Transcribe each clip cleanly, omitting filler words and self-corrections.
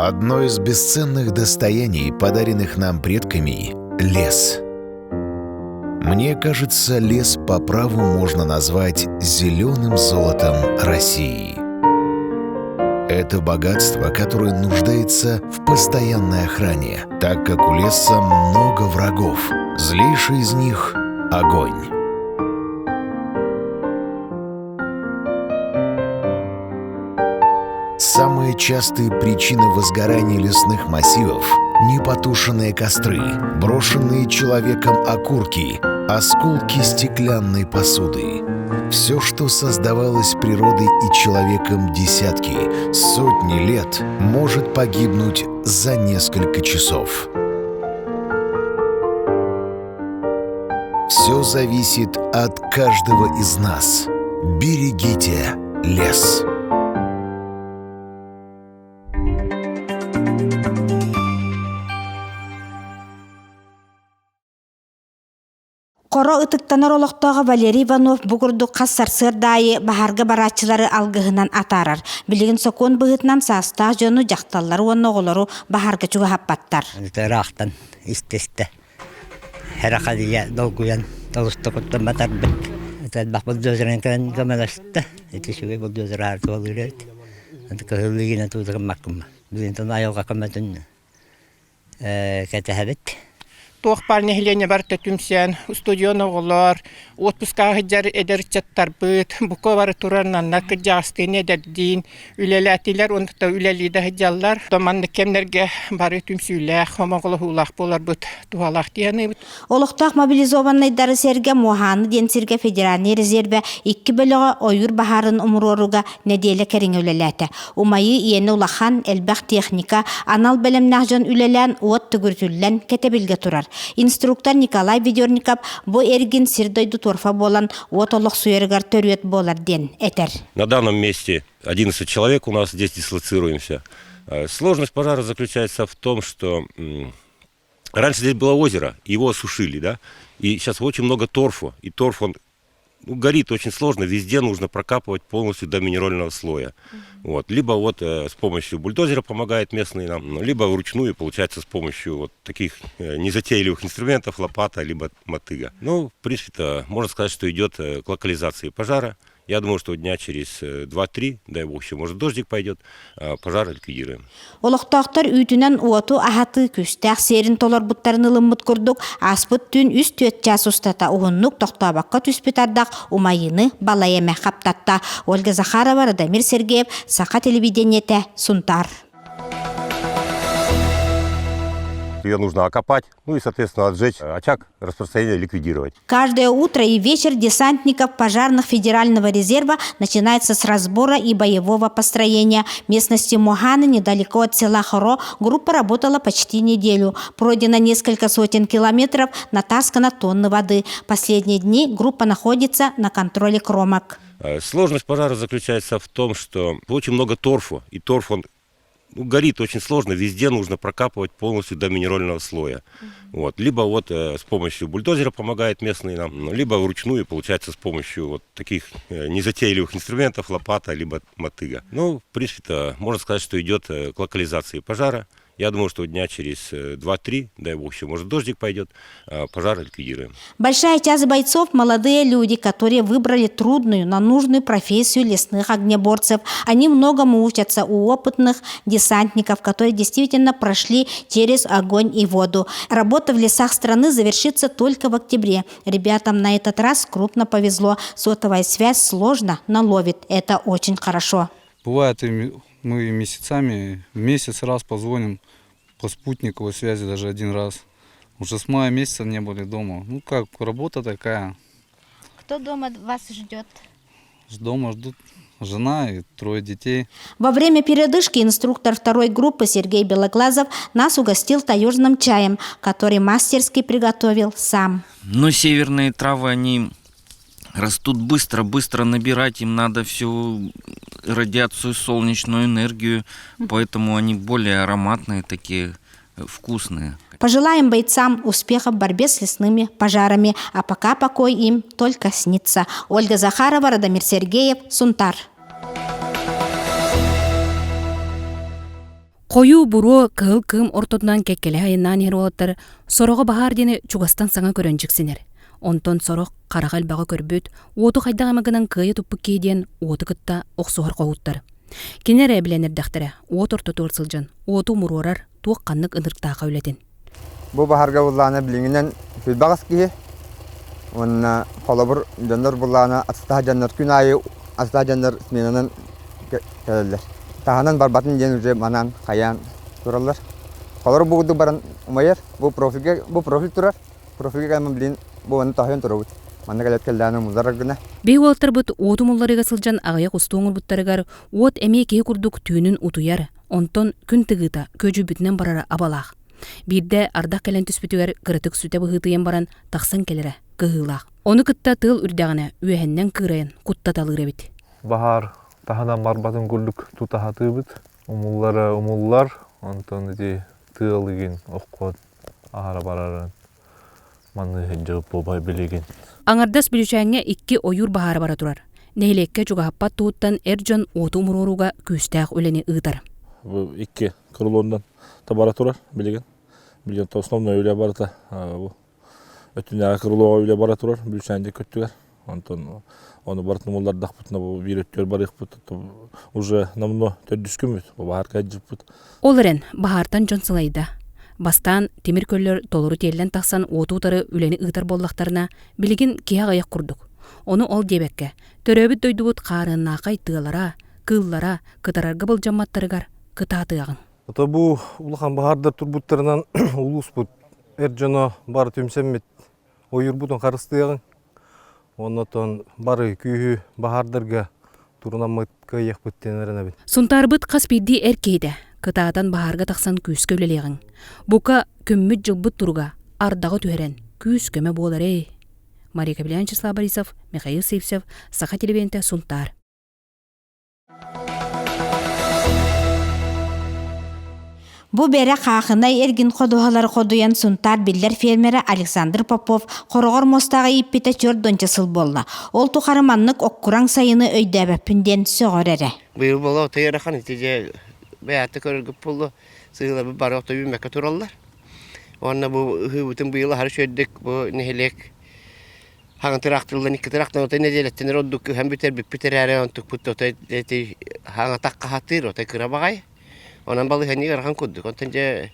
Одно из бесценных достояний, подаренных нам предками — лес. Мне кажется, лес по праву можно назвать зеленым золотом России. Это богатство, которое нуждается в постоянной охране, так как у леса много врагов. Злейший из них — огонь. Самые частые причины возгорания лесных массивов — непотушенные костры, брошенные человеком окурки, осколки стеклянной посуды. Все, что создавалось природой и человеком десятки, сотни лет, может погибнуть за несколько часов. Все зависит от каждого из нас. Берегите лес. Қоро ытыктанар олоқтоға Валерий Иванов бұғырды қассарсыр дайы бахарга баратчылары алғығынан атарар. Білігін сокон бұғытынан састақ жону жақталлары оны оғылары бахарга чуға хаппаттар. Рахтан, истесті. Хәрақадия долгуян, толысты құттан батар біт. Это бақ бұлдозырын кән көмелесті. Это шуға бұлдозыр арты олыр өт. Это көхілігіне тұздығын маққым. Білін тұн айылға көметін кәтәхәбет. Туох парнехлене барта түмсен, студион оғылар, отпуска ғыджар эдер чаттар бұд, бұқы бары тұрарнанна кыржағыстын эдердейін, үлеләтилер, ондықта үлелейді ғыджалар. Доманды кемдерге бары түмсүйләқ, хомоғылы хулақ болар бұд, туғалақ дейіні бұд. Олықтақ мобилизованныйдары серге Муханы Денсерге Федеральный резерве 2 бөлігі ойыр бахарын умуроруға неделі кәрін үлеләті. Умайы ені улахан әлбәқ техника, анал бәлемнақ жон үлелән от түгіртіллән кәтебілге тұрар. Инструктор Николай Ведерников бу эргин сирдойду торфа болан отолох суергар төрөт болар ден этер. На данном месте 11 человек у нас здесь дислоцируемся. Сложность пожара заключается в том, что раньше здесь было озеро, его осушили, да? И сейчас очень много торфа, и торф он горит очень сложно, везде нужно прокапывать полностью до минерального слоя. Вот. Либо вот с помощью бульдозера помогает местный нам, либо вручную, получается, с помощью вот таких незатейливых инструментов, лопата, либо мотыга. Ну, в принципе, можно сказать, что идет к локализации пожара. Я думаю, что дня через 2-3, дай бог, еще может дождик пойдет, пожар ликвидируем. Олықтақтар үйтінен уату ахаты күстәқ серін толар бұттарын ылыммыт күрдік, аспыт түн үст төт час ұстата ұғыннық тоқтабаққа түспет ардақ умайыны балайеме қаптатта. Ольга Захарова, Радамир Сергеев, Сақа телевидениете, Сунтар. Ее нужно окопать, ну и, соответственно, отжечь, очаг распространения ликвидировать. Каждое утро и вечер десантников пожарных Федерального резерва начинается с разбора и боевого построения. В местности Муханы, недалеко от села Хоро, группа работала почти неделю. Пройдено несколько сотен километров, натаскано тонны воды. Последние дни группа находится на контроле кромок. Сложность пожара заключается в том, что очень много торфа, и торф он горит очень сложно, везде нужно прокапывать полностью до минерального слоя. Вот. Либо вот с помощью бульдозера помогает местный нам, либо вручную, получается, с помощью вот таких незатейливых инструментов, лопата, либо мотыга. Ну, в принципе, можно сказать, что идет к локализации пожара. Я думаю, что дня через 2-3, дай бог, еще может дождик пойдет, пожар ликвидируем. Большая часть бойцов – молодые люди, которые выбрали трудную, но нужную профессию лесных огнеборцев. Они многому учатся у опытных десантников, которые действительно прошли через огонь и воду. Работа в лесах страны завершится только в октябре. Ребятам на этот раз крупно повезло. Сотовая связь сложно, но ловит. Это очень хорошо. Бывает, мы месяцами, в месяц раз позвоним по спутниковой связи, даже один раз. Уже с мая месяца не были дома. Ну как, работа такая. Кто дома вас ждет? Дома ждут жена и 3 детей. Во время передышки инструктор 2-й группы Сергей Белоглазов нас угостил таежным чаем, который мастерски приготовил сам. Но северные травы, они растут быстро, быстро набирать, им надо всю радиацию, солнечную энергию, поэтому они более ароматные, такие вкусные. Пожелаем бойцам успеха в борьбе с лесными пожарами, а пока покой им только снится. Ольга Захарова, Радамир Сергеев, Сунтар. Кою буру кыл кым ортодунан кеккеле айынан херолоттар сорого бахар дени чугастан саңа көрөнжиксинер. Онтон сорох карагал бага көрбүт, оту хайдагамагынан кыя туппук кейден оту кытта оксугар коуттар. Кинере биленердахтара, от ортотур сылжан, оту мурорар туок каннык ындырктаага үлетин. Бу бахарга буллана билиңинен филбагас кие. Онна холобур жандар буллана астаа жандар күн айы астаа жандар сменанан келелер. Таханан барбатын ден уже манан каян туралар. Холор бугуду баран умайер, бу профиль турар. Профилге кайман билин бу аны тахын турабыт. Манда келет келданы музарар гына. Бей уолтар бут оту мулларыга сылжан агая кустуңур буттарыгар от эме кей курдук түйүнүн утуяр. Онтон күн тыгыта көжү бүтүнөн барара абалаах. Бирде ардак келен түспүтүгөр кырытык сүтө быгытыйын баран таксан келере кыгылаах. Оны кытта тыл үрдагына үөһеннен кырайын куттаталыра бит. Bahar tahanan barbatın gulluk tutahatыбыт. Умуллар, онтон эти тылыгин оккот ахара барарын. Маны жып болбай билеген. Аңардас билүчәңе 2 ойур бахары бара турар. Нехилекке жугахаппат тууттан эржон оту муруруга күстәк үлени ыытар. Бу 2 крылондан табара турар билеген. Билген то основной үле барата. Бу өтүнө крылога үле бара турар, билүчәңде көттүгөр. Онтон оны бартын муллар дахпытна бу бирөттөр барык бут. Уже намно төдүскүмүт. Бу бахарга жыппыт. Оларен бахартан жонсылайда. Бастан темир көллөр толору теллен таксан отутары үлени ыытар боллактарына билигин кия аяк курдук. Оны ол дебекке төрөбүт дойдубут каарыннаакай тыалара, кыллара, кытарарга болжамматтарыгар кытаатыагын. Ото бу улахан бахардар турбуттарынан улуспут. Эржоно бар түмсеммит ойурбутун карыстыагын. Онотон бары күйү бахардарга турунамыт кыяхпыттенеріне бит. Сунтарбыт каспирди эркейде. Кытаатан бахарга таксан күүскө үлелегин. Бука күммүт жылбыт турга ардагы түһерен күүскөмө болар. Мария Кабелянова, Вячеслав Борисов, Михаил Сивцев, Саха телевидение, Сунтар. Бу бере қақынай эргин қодуғалар қодуян Сунтар биллер фермері Александр Попов қорғыр мостағы иппете чөрдончы сыл болна. Ол тұқарыманлық оққураң сайыны өйдәбәппінден сөғыр әрі. Бұл болу тайырақан етеже бәйәтті көргіп болу сыйлы бұл бары оқты үймәкі туралар. Онна бұл үтін бұйылы хары шөйдік бұл нехелек хаңын тырақтырылдан екі тырақтан отай неделеттенер оддық һәм бүтер бүппітер әрі онтық бұтты отай хаңа таққа хаттыр отай кыра бағай. Онан балы хәнни гархан куддuk. Онтан же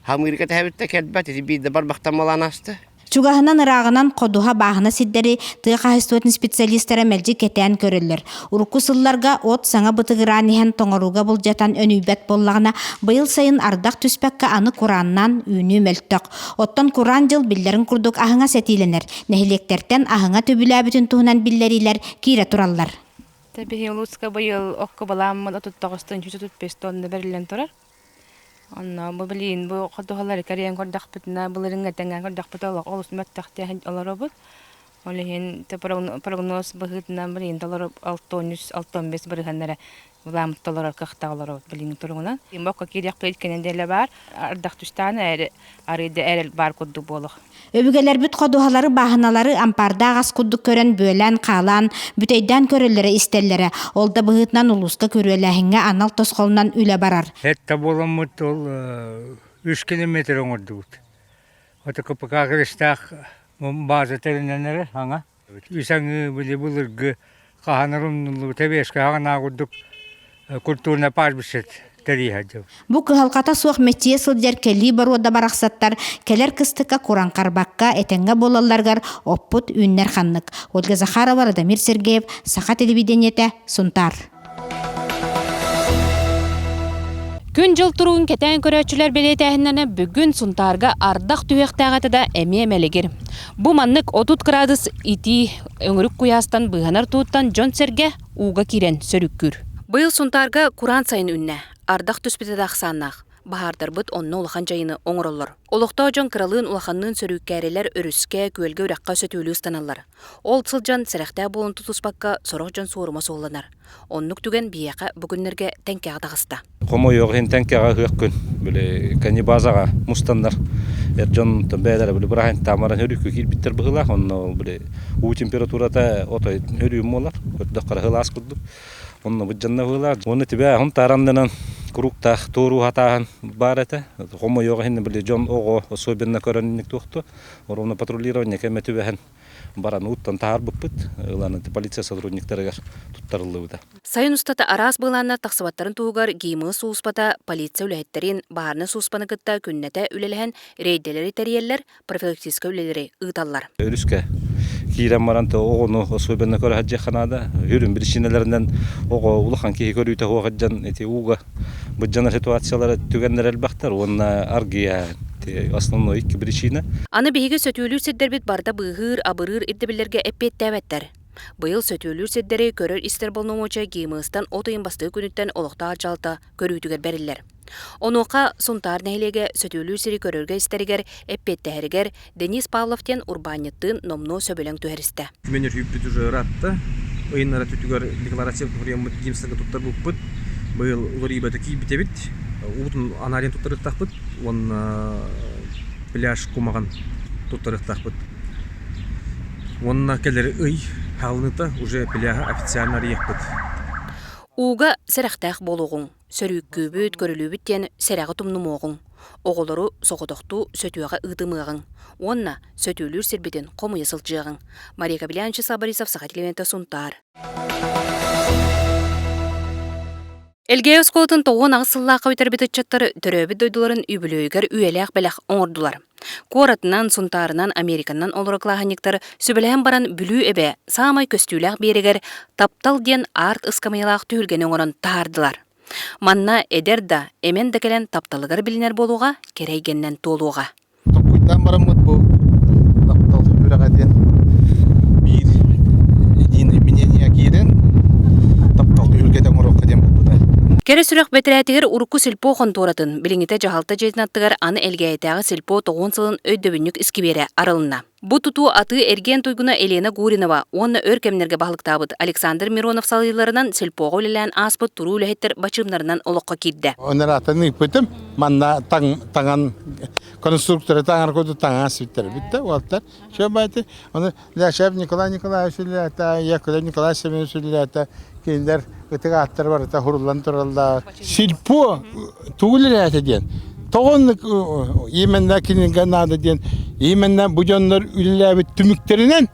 хамырга тәбитте кәлбәт ди бидә бар бахтамалан асты. Чугаһынан ырагынан кодуха баһына сиддери тыга хастотын специалисттары мәлҗи кетән көрелләр. Урку сылларга от саңа бытыгыран һәм тоңоруга булҗатан өнүбәт боллагына быел сайын ардак түспәккә аны Кураннан үнү мөлтөк. Оттан Куран жыл билләрен курдук аһыңа сәтиленер. Нәһилектәртән аһыңа төбүлә бүтүн туһунан билләриләр кире тураллар. Tabii Uluska bu yıl okku balam da tuttuğustan 135 tonne verilen torar. Anna bu bilin bu kadıhalar kariyen kordak bitna bunların gatengan kordak bitalak olus mettahte alarobut. Olehin te prognoz bahitna bilin dolar 665 birihanlara bulam dolar kaxtağlar bilin turuna. Mokka kiryak peytken dele var. Ardak tustana aride erel bar koddu boluk. Öbügeler büt koduhaları bahanaları amparda gaz kudduk kören bölen kalan büteyden körellere istellere olda bıhıtnan uluska körülehinge anal toskolundan üle barar. Hetta bolamut ol 3 kilometre oңордубут. Ota kapıka kırıştak bazı telinenlere hanga. Üsangı bile bulurgu kahanarımlı tebeşke hanga kudduk kulturuna parbişet. Бу кыһалката суох метие сылдер келли баруода барахсаттар келер кыстыка Куран карбакка этенге болалларгар оппут үннер ханнык. Ольга Захарова, Радомир Сергеев, Саха телевидениете, Сунтар. Күн жыл туруун кетен көрөчүлөр белетехинне бүгүн Сунтарга ардак түөктагатыда эмелегир. Бу маннык 30 градус ити өңүрүк куястан быганар тууттан жон серге уга кирен сөрүккүр. Быйыл Сунтарга Куран сайын үнне ардак түспүтө аксаннак. Бахардар бут онно улахан жайыны оңороллор. Олокто жон кралын улаханнын сөрүккәрелер өрүскә күөлгө уракка сөтүлүү станалар. Ол сылжан сәрәхтә болун тутуспакка сорох жон суурма сооланар. Оннук түген бияка бүгүннөргө теңкега тагыста. Комо йогын теңкега хөккүн. Биле канибазага мустандар. Жон бәдәле биле браһин тамаран өрүккө кирип биттер быгыла. Онно биле у температурада отой өрүм болар. Өттө кара хылас курдук. Онно бу жанна быгыла. Оны тибе хон тарандан кругтах туру хатахан бар это. Хомо йога хинне биле жон ого особенно көрөнник тухту. Ровно патрулирование кеметүбен баран уттан таар быппыт. Уланы полиция сотрудниктарыгар туттарылыбыта. Сайын устата арас быланна тақсыбаттарын туғар геймы суыспата полиция үләйеттерин баарны суыспаны кытта күннәтә үлеләһен рейделери тәриелләр профилактика үлелери ыталлар. Өрүскә кирен маранты огону особенно көрө хаҗҗаханада үрүн биршинелеринен ого улахан ки көрүтә хогыҗан эти уга буҗжана ситуациялары түгәннәр әлбәттер. Онна аргия основной iki причина. Аны биһиге сөтүлүр сиддербит барда быгыр абырыр ирдебелерге эппеттәбәттер. Быйыл сөтүлүр сиддери көрөр истер болномоча геймыстан отойын басты күнүттен олохта ажалта көрүтүгер бериллер. Онука сунтар нәһилеге сөтүлүр сири көрөргө истеригер эппеттәһәргер Денис Павловтен урбанниттын номно сөбөлөң төһәристә. Менер үппит уже ратта. Ойыннара түтүгөр декларатив прием геймстага туттар булпут. Быйыл лорибата кибитебит. Утун анарен туттарыктакпыт. Он пляж кумаган туттарыктакпыт. Онна келер ый халныта уже пляжа официально риякпыт. Уга сәрәхтәх болугың, сөрүккүбүт көрүлүбүттен сәрәгы тумнумоғың. Оголору соғытоқту сөтуаға ытымығың. Онна сөтүлүр сербетен қомы есылжығың. Мария Кабелянчы Сабарисов, Саха телевизионта Сунтар. Элге осколотын тоғын ағысыллаққа өтербет үтчаттары төрөбет дойдуларын үбілөйгер үйелек бәләқ оңырдулар. Коратынан, Сунтарынан, Американнан олырықлағанектар сөбілән баран бүлі әбе самай көстүләқ берегер таптал ден арт ысқамайлақ түйілген оңырын тардылар. Манна эдерда эмен декелен тапталығар білінер болуға, керейгеннен толуға. Тоққыттан барамыд бұл таптал үрәғаден бір единый мнение кейден таптал үргеден орыққа дем бұл бұда. Кері сүрек бәтірәтігер ұрыққы сілпо қонторатын, біліңіте жағалта жетінаттығар аны әлгәйтәғы сілпо 9 сылын өйдөбінік іскібері арылына. Бұ тұту аты әрген тойгуна Елена Гуринова, онны өркемнерге бағлықтабыд Александр Миронов салыйларынан сілпоғы үлілән аспыт тұру үләхеттер бачымнарынан олыққа кирді. Оныр атының пөтім, манна таңан конструкторы таңар көді таңан свиттер бітті, олаттар. Шо бәйті, оны Ляшев Николай Николаевич үліләті, Якулев Николай Семенович үліләті, кейіндер өтігі аттар бар, хұрылан тұралда. Сілпо туылыләті ден. Тоғынлық еменна келінген ады ден, еменна бұжанлар үліләбі түміктерінен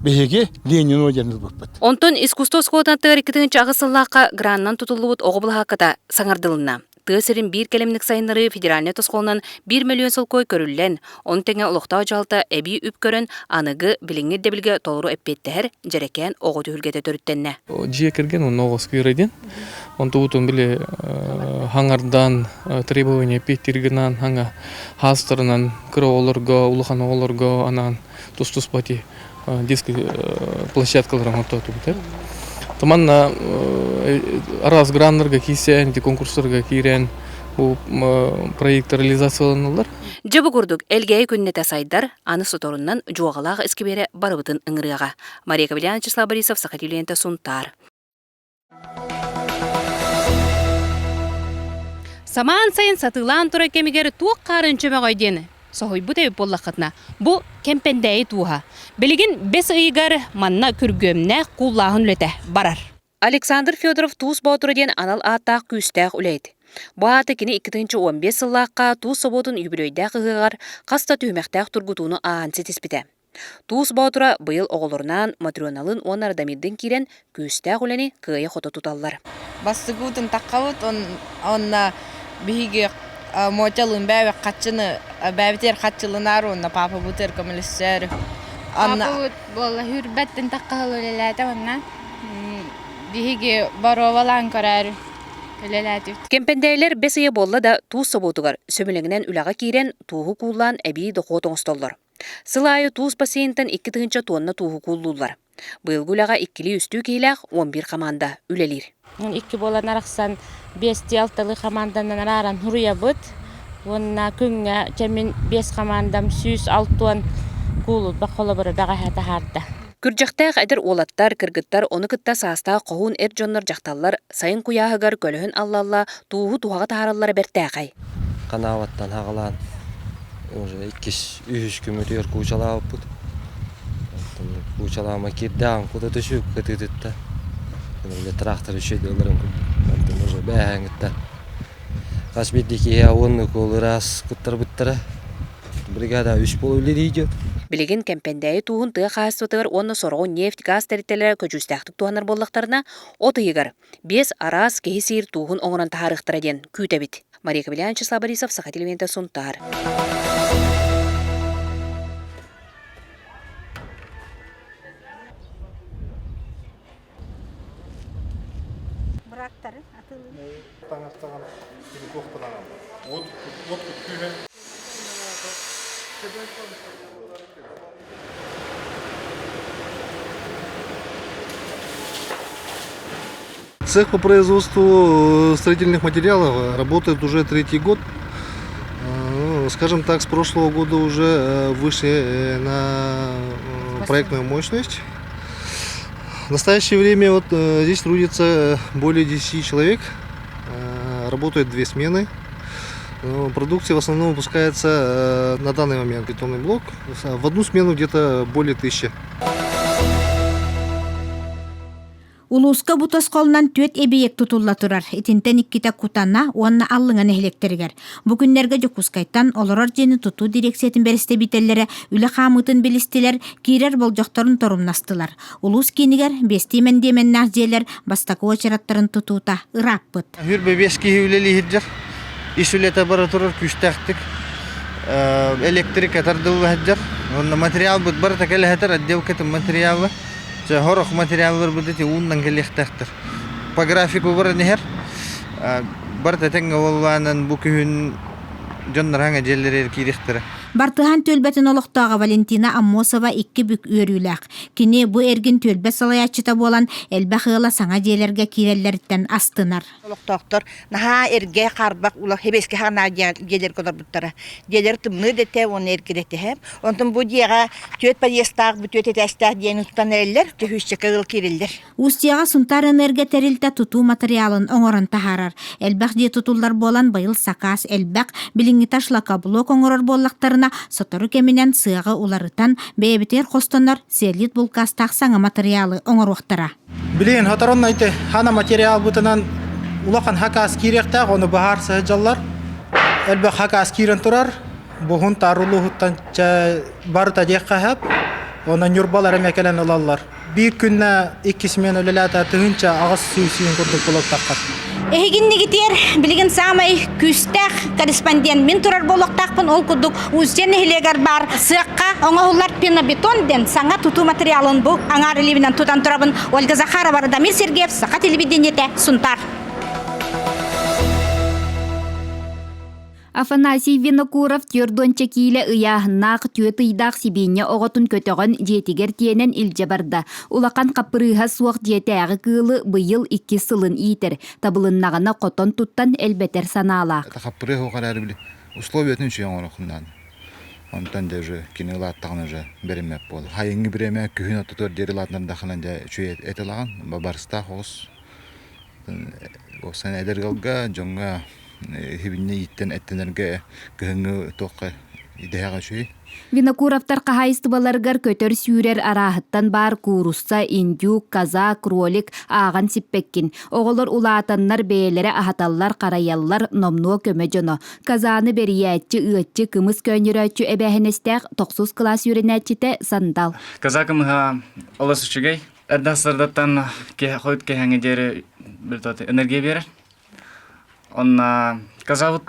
бәйге Ленин өдеріңіз бұқпыд. Онтон искусство сқуататтығыр 2-ші ағысыллаққа граннан тұтылуыт оғыбыл хақыта саңардылына. Тыысырын бір келемнік сайынлары федеральный тосқолынан 1 миллион сылкой көрілілен, он тәңе ұлықта жалта әбі үп көрін анығы біліңер дебілге толыру әппеттәр жерекен оғы түйілгеті түріттенне. Жия керген, он оғыз күйрейден. Он туутун биле хаңардан требования петтиргенан хаңа хастырынан кыра олорго, улахан олорго анан тус-тус пати детский площадкаларын ототубут. Таманна араз граннарга кисен, конкурстарга кирен бу проект реализацияланулар. Жабы көрдік, әлгәй күннете сайдар, аны соторуннан жуағалағы іскебері барыбытын ыңырыға. Мария Кабелянчы Сабарисов, Саха телевизионта Сунтар. Саман сайын сатылан тура кемигер туық қарын чөмеғой дені. Соғой бұт әйіп боллақытна. Бұ кемпендәйі туға. Білігін 5 ұйығар манна күргөмне құллағын үлеті барар. Александр Федоров туыс баутырден анал аттақ күстәқ үлейді. Бұаты кені 2-15 сыллаққа туыс соботын үбілөйдәқ ұғығар қаста түймәқтәқ тұргутуыны ағансы теспіті. Туыс баутыра бұйыл оғылырынан матрионалын он ардамидден кирен күстәқ үләне күйе қоты тұталылар. Бастығутын таққауыт, онна бігі мотелын бәві қатшыны, бәвітер қатшылынар, онна папа бұтыр көмілістер. Папа бұт болы хүрбәттін таққағыл өлеләді, онна бігі баровалан көрәрі. Кемпендейлер 5 ие болла да туыс соботугар сөмілігінен үлаға кейрен туғы куллан әбей доқу тоңыстоллар. Сылайы туыс бассейнтен 2 тонна туғы куллулар. Бұйылгулаға 2 үстүү кейләқ 11 команда үлелер. 2 болан арақсан 5-6 команданан араран хуруя бұд. Онна күнге чәмен 5 командам 6 кулут бақылы бұры бәға хәті харды. Күржақтақ әдір олаттар, кіргіттар, оны кітта саста қоғын әр жонлар жақталар, сайын құяғығар көліхін аллалла туғы туғаға тағаралары бәртәғай. Қанаваттан ағалан, уже 2-3 күмір күчалауып бұд. Күчалауыма кердіған құда түшіп көтедетті. Трактор үшеді оларын күн. Уже бәңітті. Кас бидики онны колырас кыттар буттара. Бригада 3 болу идет. Билигин кемпендәйі туғын тыға қағыстығыр оны сорғын нефть газ тәреттелері көжістәқтік туғанар боллақтарына оты егір. 5 арас кейсейір туғын оңыран тағарықтыра ден күйті бит. Мария Кабелян, Числав Борисов, Саха телевизия Сунтар. Цех по производству строительных материалов работает уже 3-й год. Скажем так, с прошлого года уже вышли на проектную мощность. В настоящее время вот здесь трудится более 10 человек. Работают 2 смены. Продукция в основном выпускается на данный момент бетонный блок. В одну смену где-то более 1000. Улуска бутас қолынан төт эбиек тутулла турар. Итинтен икките кутана, уанна аллыңан эхлектергер. Бүгүннерге жокускайтан олорор жени туту дирекциятын беристе бителлere үле хамытын билистилер, кирер болжокторун торумнастылар. Улус кинигер бестимен деменнах жерлер бастакы очараттарын тутуута ыраппыт. Хүрбе бески үлели хиджар. Исүлете бара турар күстәктик. Электрик атардыл хиджар. Онна материал бут бара такеле хатар отделка материалы. Хорох материаллар будете ундан келехтәхтер. По графику бар нехер. Барта теңге олланан бу күн жоннарга жерлер кирехтер. Бартыхан төлбәтін олықтағы Валентина Аммосова 2 бүк өріләк. Кіне бұ әргін төлбәт салаячыта болан әлбәқыла саңа дейлерге киреллерден астынар. Олықтақтар, наға әрге қарбақ ұлақ хебеске ғана гелер көдір бұттара. Гелер тұмны дете, оны әргедетті хем. Онтын бұ дейға төт падестақ, бұ төт етәстақ дейін тұтан әрелер, төхүшчі қығыл кирелдер. Устияға сұнтар энерге тәрілті тұту материалын оңырын тахарар. Әлбәқ де тұтулар болан байыл сақас, әлбәқ біліңі ташлақа блок оңырыр боллақтарына сотору кеминен сыағы уларытан бәйбітер қостанар серлит булкастақ саңа материалы оңыр уақтара. Білейін, хатарон айты, хана материал бұтынан улақан хакас киректақ, оны бағар сығыжалар. Әлбі хакас кирен тұрар, бұғын тарулу ғыттан барыта деққа хәп, оны нүрбалар әмекелен ұлалар. Bir күнне 2 смен өлеләті түгінші ағыз сүйін көрдік болуқтаққат. Эхигинни гитер билигин самай күстәк корреспондент мен турар болуқтақпын ол күдік үзден эхилегер бар сыққа оңағылар пенобетон ден саңа туту материалын бұл аңар елевінен тұтан тұрабын Ольга Захарова, Радамир Сергеев, Сақа телевидениете, Сунтар. Афанасий Винокуров тюрдонча кийле ыяһыннаах түйөт ыйдаах сибиинне оҕотун көтөҕөн диэтигер тиэнэн илдьэ барда. Улахан каппырыыһа суох диэтээҕи кыылы быйыл 2 сылын иитер. Табылыннағана хотон туттан элбетер санаалаах. Каппырыыһа ухарары били условиятын чүйөн орохундан. Онтан даже кинелаттагын уже беремеп болду. Хайыңы береме күһүн ототор дерилатынан дахынан да чүйет этелаган бабарста хос. Осан эдергалга жонга хибинне иттен эттенерге гыңы тоққа идеяға шүй. Винокуровтар қағайыстыбаларғар көтөр сүйрер арахыттан бар курусса, индюк, каза, кролик аған сиппеккин. Оғылыр улаатаннар бәйлері ахаталлар, қараяллар номнуо көмө жоно. Казаны бериятчы, ыатчы, кымыз көнірөтчі әбәхінестәқ 9 класс юринәтчіте сандал. Каза кымыға олысычыгай, әрдақсырдаттан қойт кәхәңі дері энергия берер. Онна казавут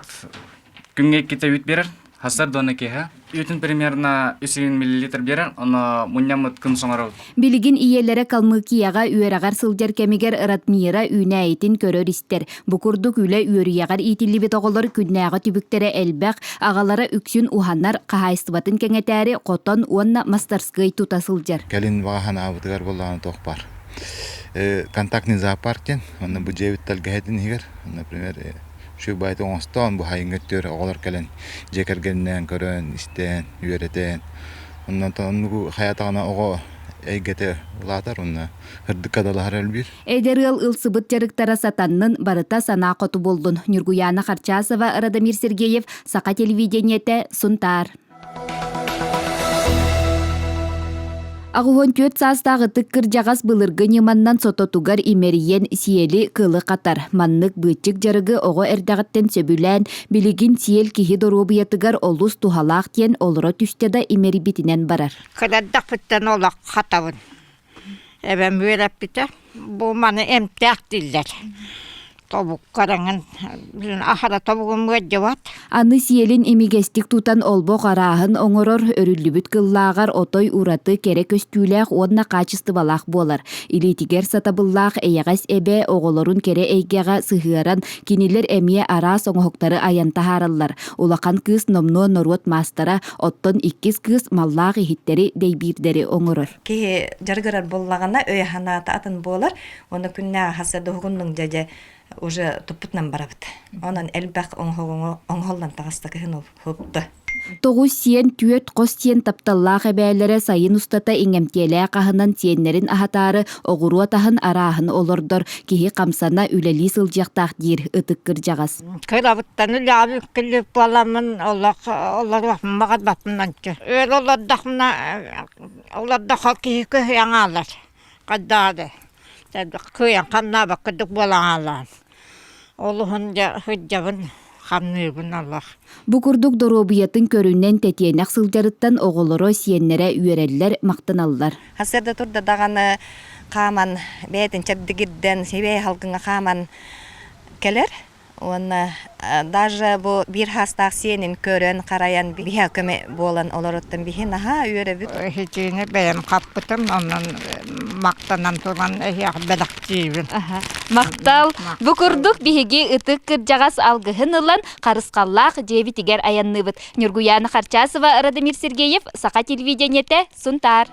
күнге ките үт берер, хасар доны кеха. Ütün примерно 300 мл берер, оны муннямыт күн соңарау. Билигин иелері калмыкияға үйерағар сылжар кемигер ыратмиера үйнәйтін көрөр істер. Букурдук үйлі үйерияғар итилі бет оғылыр күннәға түбіктері әлбәқ, ағалары үксін уханнар қағайыстыбатын кәңетәрі қотон уанна мастерскай тута сылжар. Кәлін бағахан абытығар болағаны тоқ бар. Контактный зоопарктен, оны бұл жевіттал гәйдін егер, например, şu bayta oğustan bu hayıngıttır oğlar kelen jekergenden körön isten üretен. Ondan sonra bu hayatına oğu eygete latar onu hırdık kadalar elbir. Эдерыл ылсыбыт жарыктара сатаннын барыта сана қоту болдун. Нургуяна Харчасова, Радамир Сергеев, Сақа телевидениете, Сунтар. Ағуын төт састағы тыккыр жағас былырғы неманнан сототугар имериен сиели кылы қатар. Маннык бычык жарыгы оғы эрдағыттен сөбүлән, билигин сиел кихи дорубиятыгар олус тухалақ тен олыра түстеда имери битинен барар. Кададдақ біттен олақ қатауын. Әбәм өрәп біті, бұл маны әмтәқ диллер. Тобук караңын, ахара тобугун мөҗҗәват. Аны сиелин эмигестик тутан олбо караһын оңорор өрүллүбүт кыллагар отой ураты керек өстүүлэх онна качысты балах болар. Илитигер сатабыллах эягас эбе оголорун кере эйгега сыгыран кинилер эмие арас оңохтары аянтахараллар. Улакан кыз номно норот мастара оттон иккис кыз маллах ихиттери дейбирдери оңорор. Ки жаргырар боллагана өйханата атын болар. Оны күннә хасады хугунның жаже уже тупутнан барабыт. Онан элбак оңголдан тагыстакы хын хопты. Тоғыз сиен түйет қос сиен тапталлақ әбәлері сайын устата иңемтелі қағынан сиеннерін ахатары оғыру атағын арағын олордор кеге қамсана үләлі сылжақтақ дейір ұтыққыр жағас. Кырабыттаны ләбі күліп баламын оларлақмын мағад бапынан ке. Өр олардаққа кеге көйяң алар. Қаддады. Көйяң қанна бақыдық болаң алар. Олығын хүджабын. Бу курдук доробиятын көрүннен тетиенак сылжарыттан оголоро сиеннере үйереллер мактаналлар. Хасырда турда даганы каман бетин чабдигидден себей халкыңа каман келер. Оны даже бу бир хастак сенин көрөн караян бия көмө болан олороттан бихин аха үйеребит. Хичине бем каппытым ондан мактанан турган белактибин. Мактал бу курдук биһиги ытык кыржагас алгыһынылан карыскаллах дебитигер аянныбыт. Нургуяна Харчасова, Радомир Сергеев, Саха телевидениете, Сунтар.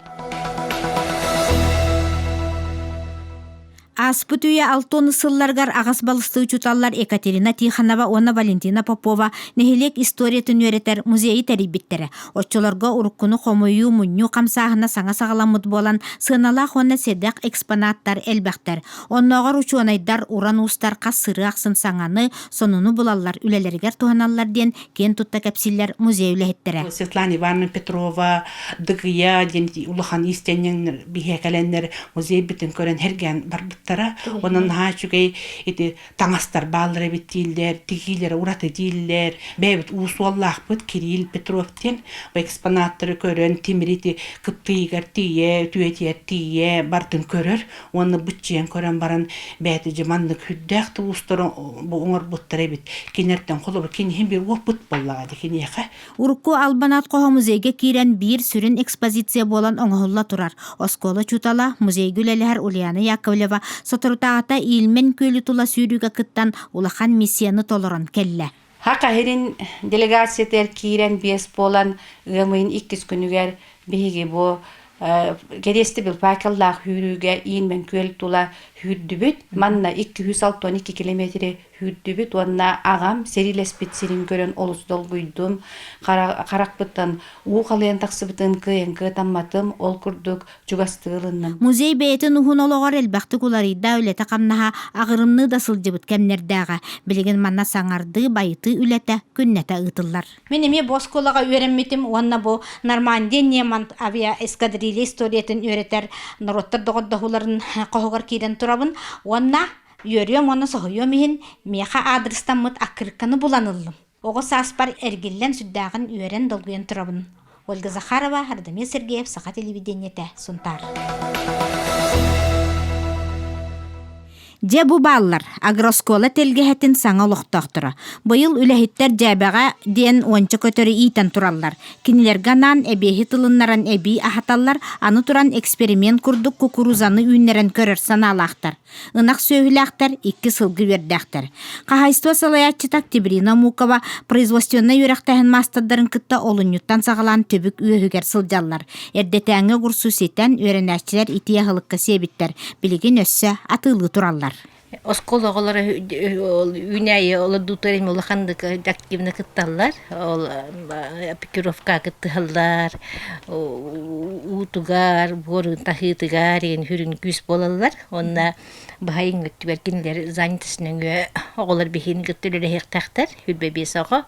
Аспытуя алтон сылларгар агас балысты чуталлар Екатерина Тиханова, она Валентина Попова нехилек историятын өретер музейи тәрибиттері. Отчолорго уруккуну хомою мунню камсағына саңа сағаламыд болан сыналақ оны седек экспонаттар элбәқтер. Оннағар учуанайдар уран устар қасыры ақсын саңаны сонуну булаллар үлелергер туханаллар ден кен тутта кәпсиллер музей үләхеттері. Светлана Ивановна Петрова, Дыгыя, Улахан Истенен бихекаленнер музей бітін көрен hergen барбыт Onun haçugay iti tangastar balları bittiller, tigiler, uratı diller, bebet usuallах bit Kiril Petrov'ten bu eksponatları körön timiriti kıptıygar tiye, tüyetiye tiye bartın körür. Onu bütçeyen körön baran beti cimanlık hüddäktı ustarın bu oңор buttara bit. Kinerten kolobur kinhin bir wop bit bolladı kiniyaka. Urukku Albanat Koha Muzeyge kiren bir sürün ekspozitsiya bolan oңohulla turar. Oskola çutala muzey güleliher Ulyana Yakovleva Sotorutağata ilmen köylü tula sürüge kıttan ulakan misyonu toloran kelle. Hakahirin delegasyeter kiren biyes bolan gımayın ikkis günüger bihigi bu geresti bil pakallah hürüge ilmen köylü tula hürdübüt. Manna 262 kilometre hürdübüt. Onna ağam seriles bitsirin görün olus dolguydum. Karakbıttan uğalayan taksıbıtın kıyan kıtammatım ol kurduk cugastığılından. Muzey beyti nuhun oloğar elbaqtı kulari davlete qamnaha ağırımны da sılcıbıt kemnerdağa. Biligin manna sanardı bayıtı ülete künnete ıtıllar. Menime boskolağa öğrenmetim. Onna bu Normandiya Neman avia eskadrili historiyetin öğreter. Norottar doğuddahuların qoğugar kiren turabın. Onna yörüyorum onu soğuyorum ihin. Meha adrestan mıt akırkanı bulanılım. Oğu saspar ergillen süddağın öğren dolguyan turabın. Olga Zakharova, Radamir Sergeyev, Saha televideniete, Suntar. Je bu ballar agroskola telgehetin saŋa loqtoqtura. Bayıl ülehitter jabaga den onça kötörü iten turallar. Kiniler ganan ebehi tılınnaran ebi ahatallar anı turan eksperiment kurduk kukuruzanı ünneren körür sanalaqtar. Inak söhülaqtar, ikki sılgı verdaqtar. Qahaystva salayatçı Tibrina Mukova производственна yürektahin mastadların kıtta olunyuttan sağalan töbük üyüger sıljallar. Erdetəңe kursu seten öğrenəççiler itiye hılıqqa sebitler. Biligin össe atılı turallar. Oskol oğulları ünəyi ola dutarım olaqandık aktivne kıttallar. Pikirovka kıttallar. Utugar, borun tahıtıgar, hürün güz bolallar. Onna bahayın götüberkinler zanytısının oğullar bihin götürleri hektahtar. Hülbebesi oğa.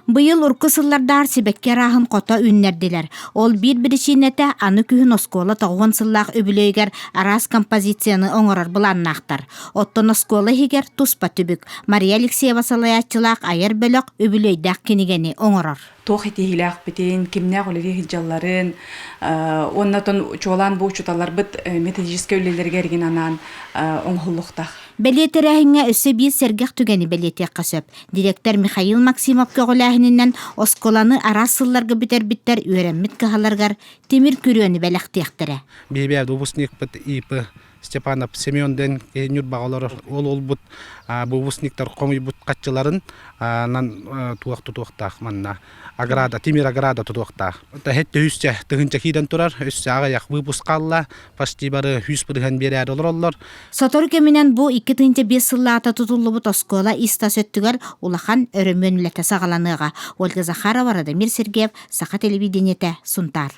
Быйыл урку сыллардар сибекке рахын кота үннердилер. Ол bir-birişinete аны күхін оскола тоғын сыллақ өбілөйгер арас композицияны оңорар бұланнақтар. Оттон оскола хигер туспа түбік. Мария Алексеева салаятчылақ айыр бөлік өбілөйдақ кенігені оңорар. Тоқ етігіләқ бітен, кемнәқ олеге хиджалларын, оннатон чолан бұл чуталар бұд методическе өлелерге ерген анан оңғыллықтақ. Белетерәһиңә өсі бейіз сәргәқ түгені белетек қасып. Директор Михаил Максимов көғіләхінінен осколаны арасылларға бітер-бітер үйренмет кағаларғар темір күрені бәләқтияқтыры. Бейбәд выпускник бұд ипы Степанов Семенден нюр бағалар ол бұд выпускниктар қомый бұд қатчыларын туақтақ манна. Аграда, Тимир Аграда тұтуқтақ. Хетті үсте тұғынча кейден тұрар, үсте ағаяқ выпускалла, почти бары үс бірген бері олар. Сотор кемінен бұл 2-5 сыллата тұтулы бұт оскола иста сөттігер улахан өрімөн үләті сағаланыға. Ольга Захарова, Радамир Сергеев, Сақа телевидениеті Сунтар.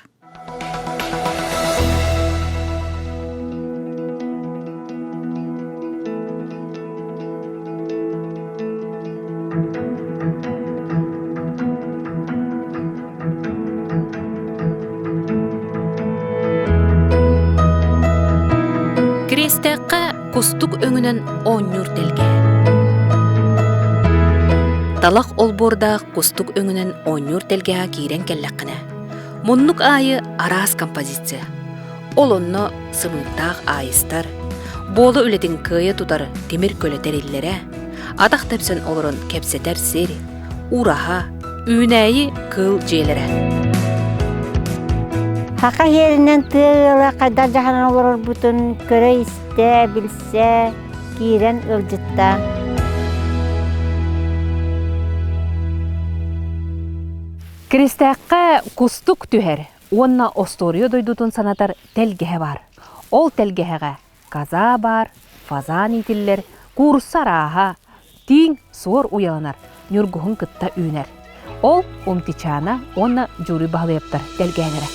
Крестәққа кустук өңінен оңнюр телге. Талақ олборда кустук өңінен оңнюр телге кейрен келләқіне. Мұннук айы арас композиция. Ол онны сымықтақ айыстар, болы үлетін күйі тұтар темір көлетер еллері, атақ тәпсін олырын кепсетер сері, ураха, үйнәйі кыл жейлері. Хақа жерінен тыгыла қайдар жағынан олар бұтын көрі істе, білсе, кейрен өлжітті. Крестәққа кустук түхер, онна осторио дойдутун санатар телгеhe бар. Ол телгеheға каза бар, фазан итиллер, курсар аға, тиң суыр уяланар, нүргуғын кытта үйнер. Ол умтичана онна жури бағлайыптар телгеhenere.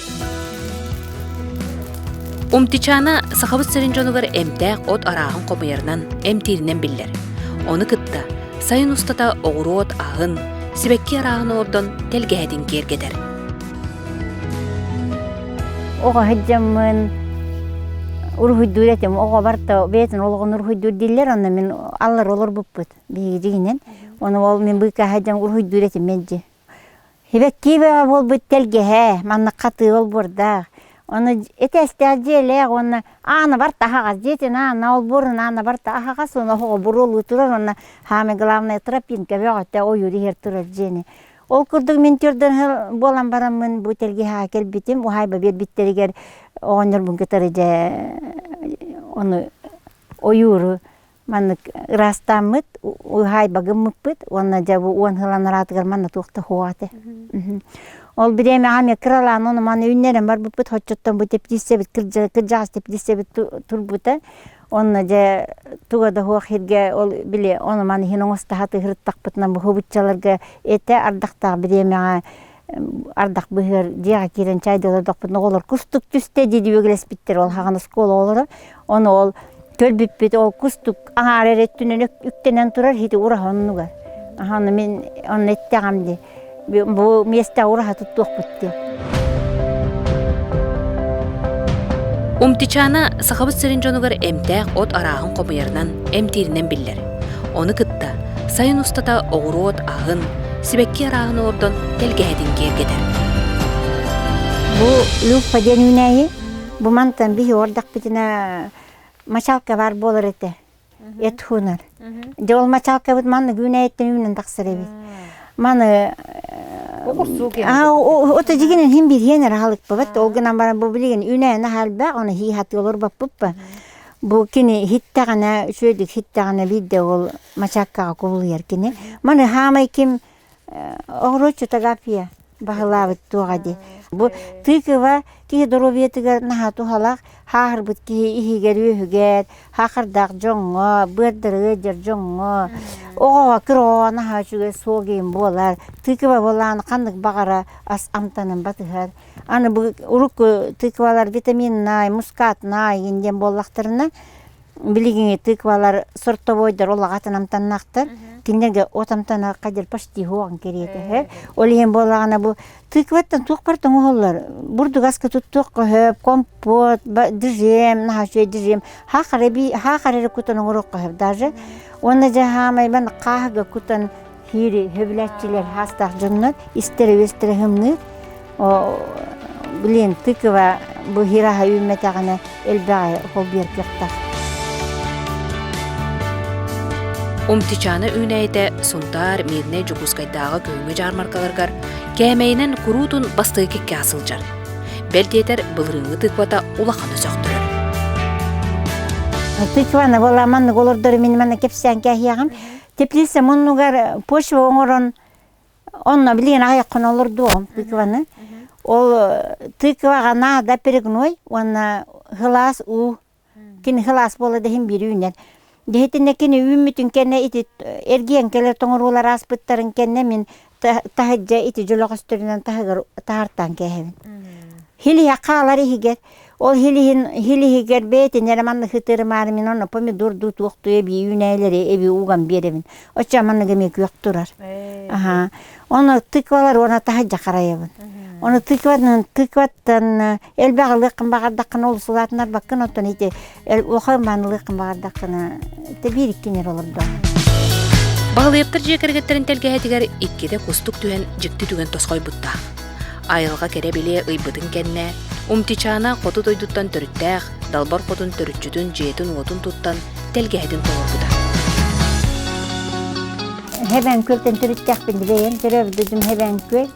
Умтичана сахабыт сырынжонугар эмтәк от арағын қомыярынан эмтирінен биллер. Оны кытта сайын устата оғыру от ағын, сибекке арағын ордон телгеһедин кергедер. Оға хыджамын урхуйдур этем, оға барта бетин олғын урхуйдур диллер, онна мен аллар олар бұппыт бейгидігінен. Оны ол мен бұйка хыджам урхуйдур этем менджи. Хебекке бе ол бұт телгеһе, манна қаты ол борда. Оны этестер желе, оны аны барта ағаз жетен, аны ол бұрын аны барта ағаз, оны оға бұролы тұрар, оны хаме главная тропинка беғатта ойыры хер тұрар жені. Ол күрдік мен түрдің болан барамын бұтелге хакел бітім, ұхайба бер біттерігер оғаныр бұн кетері же оны ойыры манны ырастамыт, ұхайба гыммыппыт, оны жабы оған хыланыр атығар манны туқты хуаты. Ол биреме аме кралан оны маны үннерен бар бұппыт, хотчоттан бұтеп дисебіт, кіржағыз теп дисебіт тұрбыты. Оны же тугада хуақ херге ол биле, оны маны хин оңыста хаты хырыттақ бұтынан бұ хубытчаларға еті ардақтағы биреме ардақ бұхыр деға керен чайды олардақ бұтын олар күстік түсте дейді өгілес біттер ол хағаны скола олары. Оны ол төл бүппет, ол күстік аңар әреттінен үктенен тұрар, хеті ұра онынуға. Ағаны мен оны еттеғамды. Бұл месте ұраға тұттуқ бұтты. Умтичана сахабыт сырынжонугар эмтәк от арағын қомыярынан эмтирінен биллер. Оны кытта сайын устата оғыру от ағын, сибекке арағын ордон телгеһедин кергедер. Бұл люфа ден үнәйі, бұл мантан бейі ордақ бітіне мачалка бар болыр еті, ет хунар. Ол мачалка бұд манны үнәйеттен үнен тақсыр ебет. Маны ота жигенен хим бир хенер халык бабат олгынан баран бу билген үнәне халба оны хи хаты олор баппа бу кини хиттагана шөйдүк хиттагана видео ол мачаккага кобул еркине маны хамай ким огрочу тагапия баглавыт тугади бу тыкыва ки доровиетига нахату халак хахыр бут ки ихигер үйгер хахырдак жоңго бырдыры жер жоңго ого кро нахачуге согим болар тыкыва болан кандык багара ас амтанын батыгар аны бу урук тыквалар витамин най мускат най инден боллактырына билигине тыквалар сортовойдор олагатын амтаннактыр киннерге отамтана кадер почти хуан керете. Олиен болагана бу тыкваттан туқпартан оголлар. Бурдугаска туттук компот, дижем, нахашуй дижем. Хақаре кутан орок даже. Оны жахамай бан қағыға кутан хири хөбләтчилер хастақ жымнат, истері хымнат. Блин, тыква бу хираха үйметағана элбәғай холбер кектақ. Умтичаны үнәйті сұнтар меріне жүгізгайдағы көңі жармаркаларғар кәмейінен күрутын бастығы кекке асылжар. Бәлдетер бұлырыңы тыквата улақаны сөқтірір. Тыкваны боламанны олырдыры мен мана кепсен кәхияғым. Теплесе мұннығар почва оңырын онна білген аяқын олырды оғым тыкваны. Ол тыкваға нағда перегной, онна хылас у, кен хылас болады хем бір үйінен. Дехетінде кені үмітін кені ити эрген келер тоңырулар аспыттарын кені мен тахыджа ити жолағыстырынан тахартан кәхевін. Хили хақалары хигер. Ол хилихигер бейтін әраманны хытыры мары мен оны помидор дут оқты эби үйнәйлері эби уған беремін. Оча манны кемек өк тұрар. Оны тыквалар оны тахыджа қарайабын. Оны тыкваттан элбағы лықын бағардақын ол сұлатынар бақын оттан ете оқайманы лықын бағардақын біріккенер олырды. Бағылыптыр жекергеттерін телгеhetігер иккеде қостық түйен жікті түген тосқой бұтта. Айылға кере біле ұйбытын кәнне, умтичана қоты дойдуттан түріттәқ, далбар қотын түрітчүдін жетін отын туттан телгеhetін толыр бұда. Хебен көлтен түріттәқ бінді бейін, түрөвдүдім хебен көл.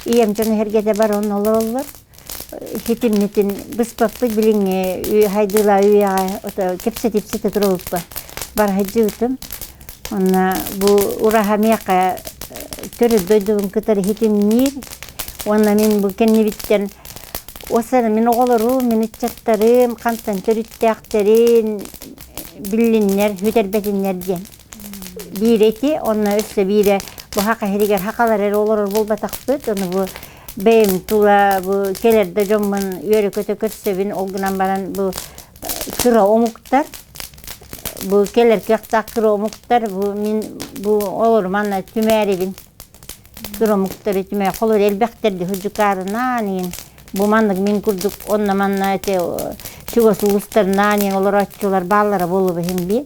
Ием жаны хергеде бар он олар. Хитимнетін бұспаппы білің хайдыла үйаға кепсе-тепсеті тұрылыппы. Бар хайджы ұтым. Онна бұ ұраға меқа түрі дойдуын күтары хитимнер. Онна мен бұл кенне біттен осаны мен оғылыру, мен үтчаттарым, қантан түріттәқтерін біліннер, хүтербетіннер ден. Bir eti, onunla üstte biri bu haka heriger hakalar olur bol bataklık, onu bu beyim tula bu kelerde jomman yörü kötü kötsevin olgunan baran bu kıra omuktar, bu keler köktak kıra omuktar, bu olur manna tümerivin kıra omuktarı tümer, kolur elbekterdi hücükarı nanin, bu manlık min kurduk, onunla manna ete şugası ulustar nanin olur açıyorlar, bağlara bolu hem bir.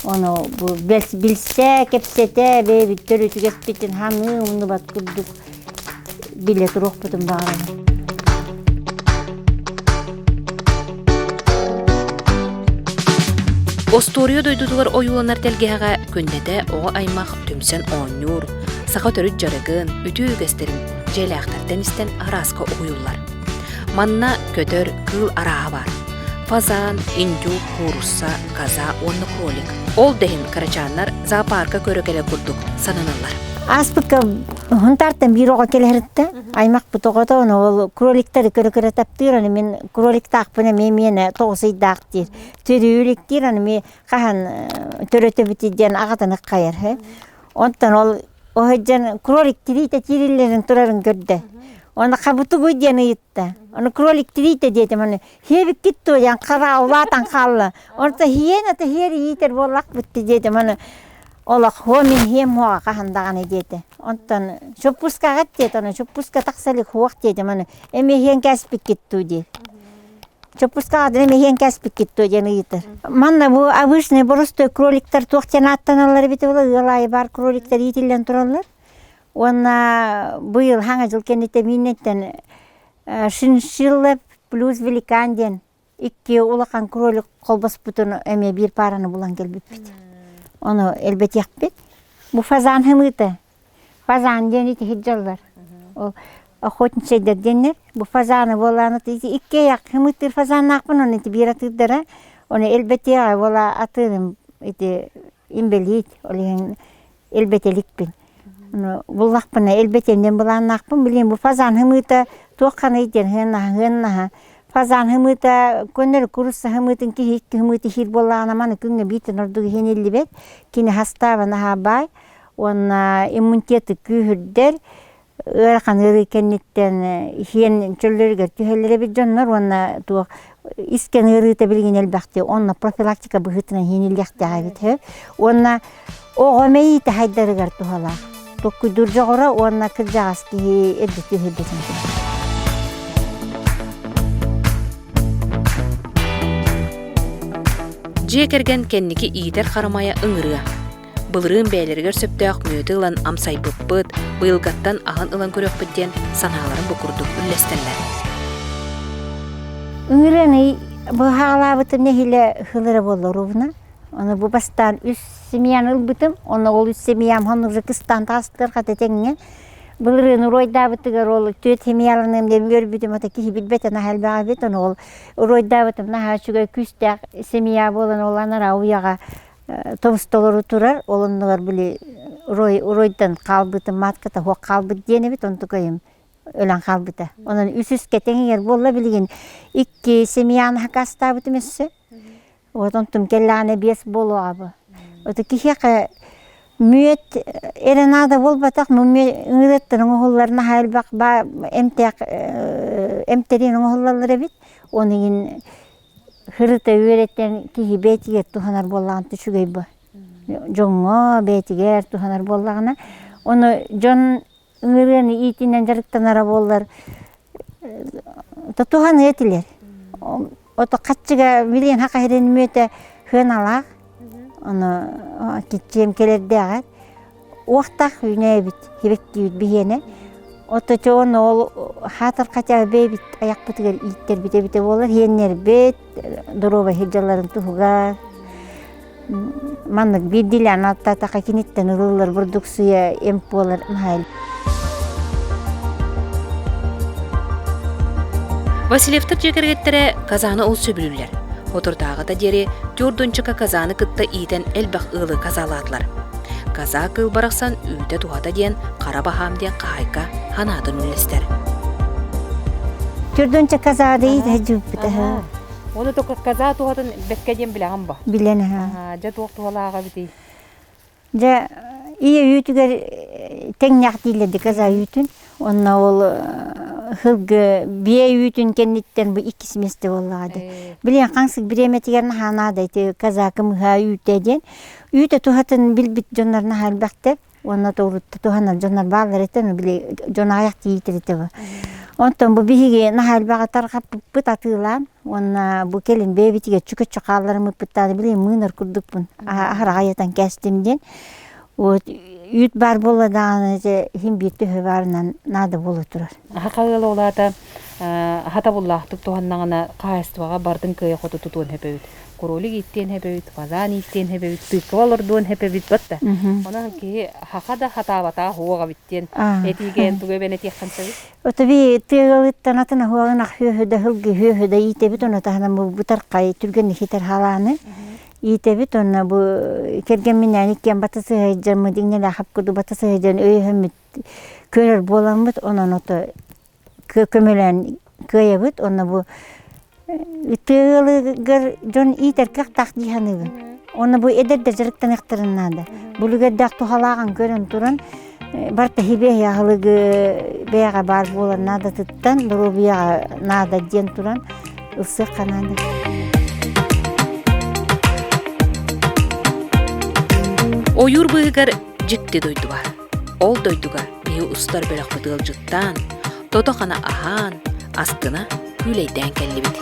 Onu bu bilse, kepsete, bebi törü tüketpitin hamı, onu bat kurduk bile turuq bütün bağırını. Ostoriyo doydudular oyulanar telgehaga könnede oğa aymaq tümsen oğnyur, sağa törü jarıgın, ütü ügesterin, jelaqtardan isten araska oyullar. Manna kötör kıl arağı var. Fazan, indu, kurussa, kaza, onlu krolik. Ol dehin karaçanlar zooparka körökele kurduk sananırlar. Aspıkka huntartan bir oğa keleritte, aymaq bu toğada onu krolikleri körökele taptır, men krolik taqpına memiyene toğsay daqtir. Törüyüliktir, me qahan töröte bitidyen ağatan ıqqayar. Ondan ol o heccan krolik tirite tirillerin turarın gördü. Onu kabutu güdyanı yitti. Onu krolik tirite dedim onu. Hebik gitti o yan kara avlatan kallı. Orada hiyene de hiyeri yiter bollak bitti dedim onu. Olak homin hem hoa kahandağını dedi. Ondan şopuska gat dedi onu. Şopuska taksalik hoğak dedim onu. Eme hiyen kespik gitti dedi. Şopuska adın eme hiyen kespik gitti dedi yitir. Manna bu avışne borostoy krolikler toğten attanalar biti ola. Yolay var krolikler yitillen turallar. Ona bu yıl hangi yıl kendite minnetten şinşille plus velikanden iki ulakan krolik kolbas bütün eme bir paranı bulan gelbip bit. Onu elbet yakbet. Bu fazan hımıtı. Fazan deniti hicjallar. O ahotnçeyder denir. Bu fazanı bolanı iki yak hımıtır fazan nakpın onu iti bir atıdara. Onu elbet yağı bola atırım iti imbeliyit. Elbet elikbin. Bullaqpına elbetenden bulan naqpın bileyim bu fazan hımıta toqqana iten hınna fazan hımıta könner kurussa hımıtın ki hiç hımıtı hir bollağına manı künge bitin ordu henelli bet kini hastava naha bay ona immuniteti kühürder ırqan ırı kennetten hiyen çöllerger tühellere bir jonlar ona Isken ырыта билген элбакты, онна профилактика быхытына хенилдяхты агит. Онна оғомей та хайдарыгар тухала. Токку дуржагора онна кыржагаски эддити хедесин. Жекерген кенники иитер харамая ыңырыа. Былырын бәйлергер сөптөк мөті ылан амсай бұппыт, бұйылгаттан ағын ылан көрөкпіттен саналарын бұқұрдық үллестерлер. Ыңырыны бұғалабытым нехиле хылыры болы ровна. Оны bu bastan üç semyan ılbıtım, onu ol üç semyam hanırı kıstan tastır katetengin. Bılırın royda bıtıgar ol tüet semyalarının demir bitim ata ki bilbet na halba bit onu ol royda bıtım na haşuga küstek semya bolan olanlara uyaga tostolor oturar olunlar bile roydan kalbıtım matkata ho kalbıt diyene bit onu tukayım. Ölen kalbıta. Onun üsüs ketengin yer bolla bilgin. İki semyan hakasta bıtım esse. Otontum kellane bies bolu abi. Oto kiheka müet erenada bolbatak müet ırettin oğullarına halbak ba emterin oğulları bit. Onun hırıta öğretten kihi betiger tuhanar bollağın tüşügey bu. Jonga betiger tuhanar bollağına. Onu jon ıırını itinden jarıktan ara bollar. Tuhan etiler. Oto kaçıga bilyen haka heren müete hönalak. Onu kitçem keler dağıt. Oğtak hüne bit, hibek gibi bihene. Oto çoğun ol hatır kaçağı bey bit, ayak bıtıgar iyitter bite bolar. Henler bit, durova heccaların tuhuga. Manlık bir dilan altta taka kinitten ırılır, burduk suya empolar mahal. Василевтер жекергеттере казаны ол сөбүлүлер. Отурдагы да дери жордончука казаны кытта иитен элбах ылы казалатлар. Каза кыл бараксан үйдө туата диен кара бахам диен кайка ханатын үлестер. Жордонча казады иит хажып бите. Оны тока каза туатын бекке диен билеган ба. Билен ha. Ja туак туалага бити. Ja iyi ütüger tengnak diledi kaza ütün. Onna ol hılgı biye ütün kennitten bu ikisi meste oladı. Bilen kansık biremetigerin hanada ite kazakım ha üteden. Üte tuhatın bilbit jonlarına halbaktır. Onna doğrultu tuhanar jonlar bağlar eten bile jon ayak yitirite bu. Ondan bu bihige nahal bağa tarqap bıt atılan. Onna bu kelin bebitige çükü çakallarımı bıttadı bile mınar kurduk bun. Ahar ayatan kestimden. O üt bar boladağını him bir tühü varından nada bolu turar. Haqalı olada hatabullahtık tuhannağına qaystıvağa bardın köye xotu tutun hepevit. Kurolik itten hepevit, fazan itten hepevit, tıkvalar don hepevit batta. Ona ki haqada hatavata huaga bitten. Etigen tuge bene tiqansavit. O tabi tığılıttan atına huağına hühüde yitebit ona tahna bu butarqay türgen hitar halanı. Yitebit ona bu kergeminden ikken batası hecamı dinle hap kudu batası hecan öyhemit körer bolamıt ona nota kömelen köyebit ona bu tığılıgar jon iter kak takdihanı. Ona bu eder de jarıktan iqtirannada. Buluga daqtu halağan görün turan barta hibe yağılıgı beyağa bar bolar nada tuttan durubiya nada diyen turan ısı kanada. Oyur bıgıgar jikti doyduwa. Ol doyduga bihi ustar bölak bıdıl jıttan, totoqana ahan, astına hüleyden kellibidi.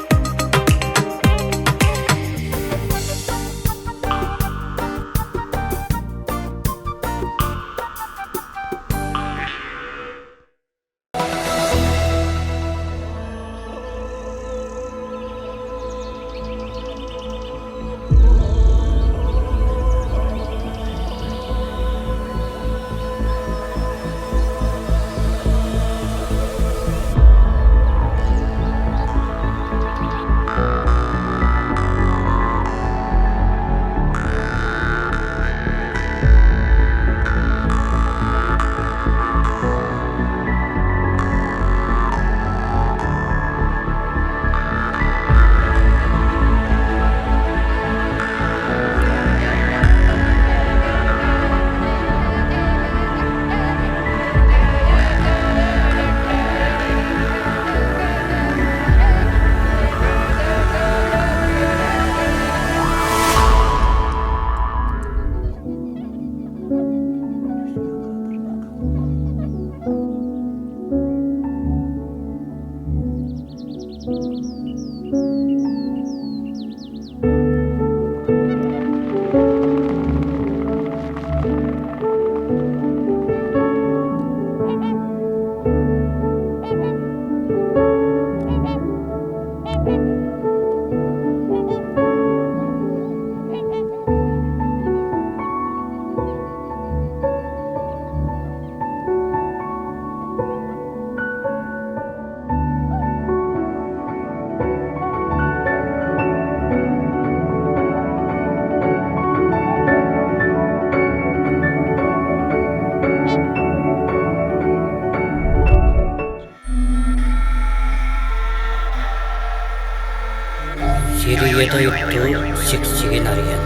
doyuttu siksigin arayan.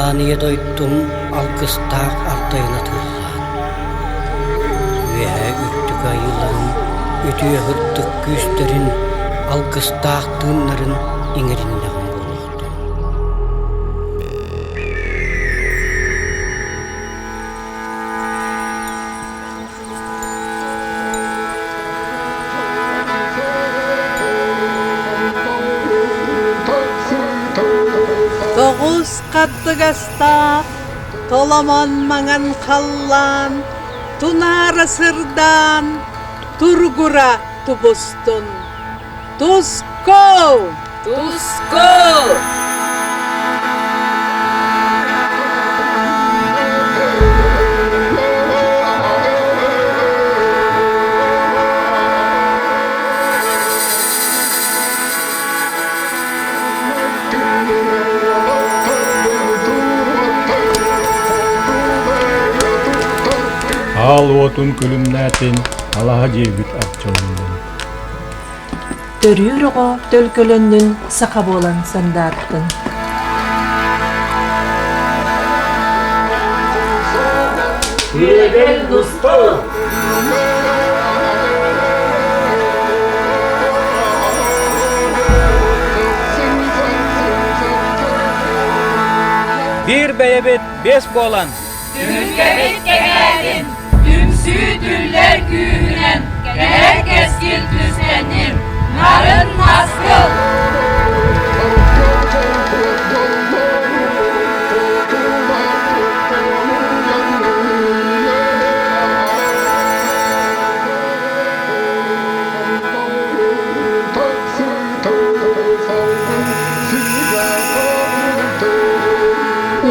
Aniye doyuttum alkıstak altayına tırlan. Ve üttük ayılan ötüye hırttık güçlerin alkıstak tığınların inerinden bulurdu. Toğuz kattıgasta tolaman mangan kallan tunara sırdan turgura tubustun Tusko! Tusko! Al otun külümnätin alaha jebit akçalından. Törüyor o tölkölönnün sakab olan sandarttın. Yedel dostu! Bir beyebet beş boğlan. Dümütkebet gegedim, dümsü düller güğünen, herkes gil düzlenir, narın maskıl.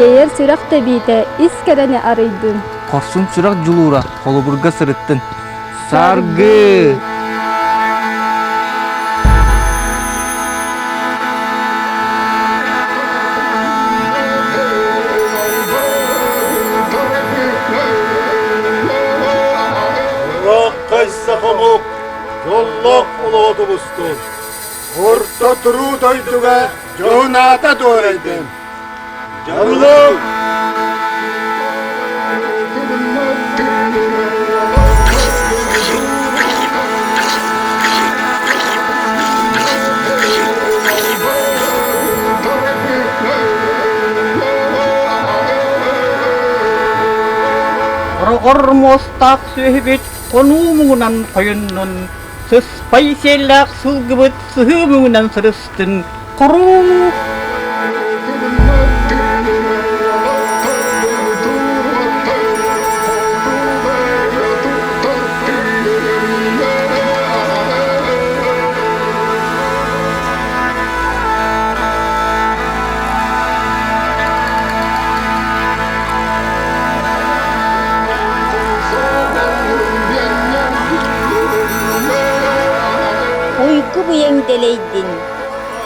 Yeyer sürak tebite iskerene arıydın. Korsun çırak julura, koluburga sırıttın. Sargı! Allah kaysa pamuk, yollok ulu otobustun. Orta turu doyduga, jonata doğraydın. Canlılık! Rogor mostak söhbet konumunan koyunun. Sıspay selak sılgıbıt sıhımınan sırıstın. Koru! Uyku buyendeleydin,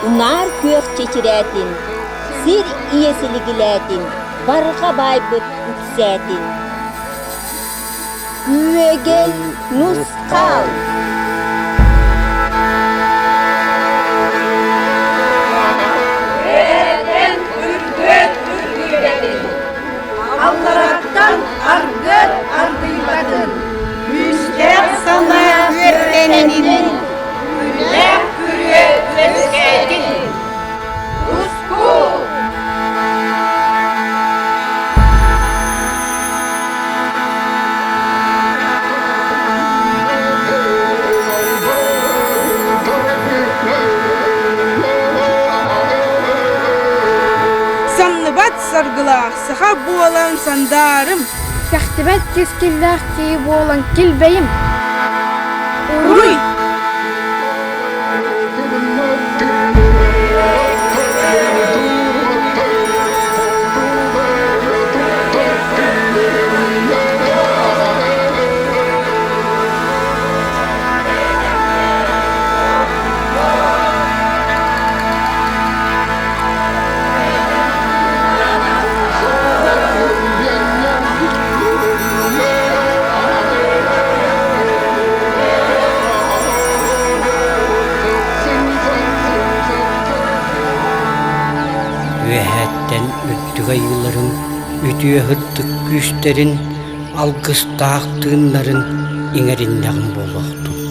unar kök çeçiretin, sir iyesiligiletin, barıqa baybıt ütsetin. Güvegel nuskal. Verden ürgöt ürgüledin, Allaraktan argır argıyladın, müstek sana öğreninin, Güller kürüye üretkeydin. Usku! Sanlıbat sargılaq, saha boğalan sandarım. Yahtibet keskillak ki boğulan kilbeyim. Uruy! Ühetten üttüge yılların ütüye hırttık güçlerin algıstağ tığınların inerinden boluqtu.